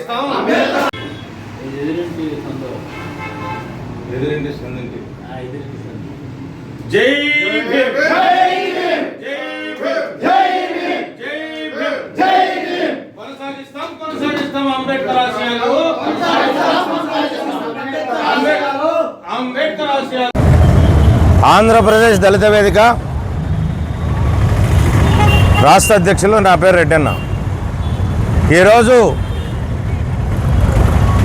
కొనసాగిస్తాం. ఎదురింటి సందుంటి జై భీమ్, జై భీమ్, జై భీమ్, జై భీమ్, జై భీమ్, జై భీమ్. కొనసాగిస్తాం అంబేద్కర్ ఆశయాలు, అంబేద్కర్ ఆశయాలు. ఆంధ్రప్రదేశ్ దళిత వేదిక రాష్ట్ర అధ్యక్షులు నా పేరు రెడ్డన్న. ఈరోజు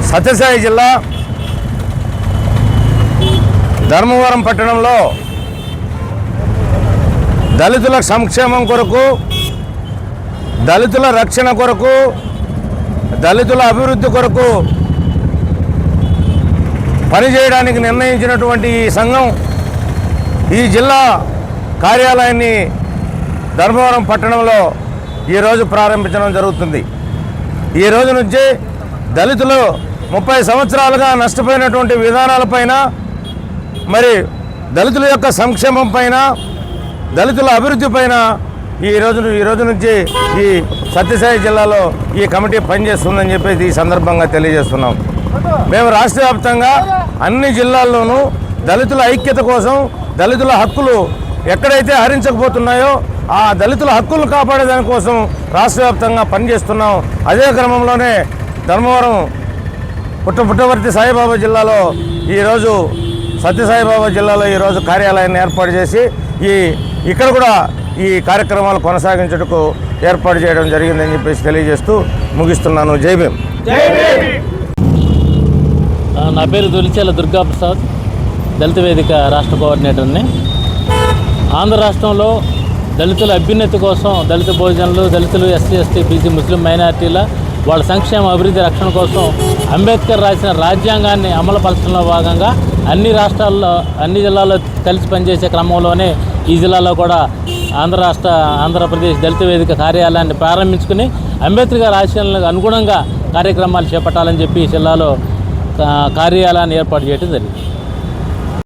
సత్యసాయి జిల్లా ధర్మవరం పట్టణంలో దళితుల సంక్షేమం కొరకు, దళితుల రక్షణ కొరకు, దళితుల అభివృద్ధి కొరకు పనిచేయడానికి నిర్ణయించినటువంటి ఈ సంఘం ఈ జిల్లా కార్యాలయాన్ని ధర్మవరం పట్టణంలో ఈరోజు ప్రారంభించడం జరుగుతుంది. ఈ రోజు నుంచి దళితులు 30 సంవత్సరాలుగా నష్టపోయినటువంటి విధానాలపైన, మరి దళితుల యొక్క సంక్షేమం పైన, దళితుల అభివృద్ధి పైన ఈ రోజు నుంచి ఈ సత్యసాయి జిల్లాలో ఈ కమిటీ పనిచేస్తుందని చెప్పేసి ఈ సందర్భంగా తెలియజేస్తున్నాం. మేము రాష్ట్ర వ్యాప్తంగా అన్ని జిల్లాల్లోనూ దళితుల ఐక్యత కోసం, దళితుల హక్కులు ఎక్కడైతే హరించకపోతున్నాయో ఆ దళితుల హక్కులను కాపాడేదానికోసం రాష్ట్ర వ్యాప్తంగా పనిచేస్తున్నాం. అదే క్రమంలోనే ధర్మవరం పుట్టవర్తి సాయిబాబా జిల్లాలో ఈరోజు సత్యసాయిబాబా జిల్లాలో ఈరోజు కార్యాలయాన్ని ఏర్పాటు చేసి ఇక్కడ కూడా ఈ కార్యక్రమాలు కొనసాగించుటకు ఏర్పాటు చేయడం జరిగిందని చెప్పేసి తెలియజేస్తూ ముగిస్తున్నాను. జై భీమ్. నా పేరు దొలిచేల దుర్గాప్రసాద్, దళిత వేదిక రాష్ట్ర కోఆర్డినేటర్ని. ఆంధ్ర రాష్ట్రంలో దళితుల అభ్యున్నతి కోసం, దళిత భోజనాలు, దళితులు, ఎస్సీ, ఎస్టీ, బీసీ, ముస్లిం మైనారిటీల వాళ్ళ సంక్షేమ అభివృద్ధి రక్షణ కోసం అంబేద్కర్ రాసిన రాజ్యాంగాన్ని అమలుపరచడంలో భాగంగా అన్ని రాష్ట్రాల్లో, అన్ని జిల్లాల్లో కలిసి పనిచేసే క్రమంలోనే ఈ జిల్లాలో కూడా ఆంధ్రప్రదేశ్ దళిత వేదిక కార్యాలయాన్ని ప్రారంభించుకుని అంబేద్కర్ గారి ఆశయాలకు అనుగుణంగా కార్యక్రమాలు చేపట్టాలని చెప్పి జిల్లాలో కార్యాలయాన్ని ఏర్పాటు చేయడం జరిగింది.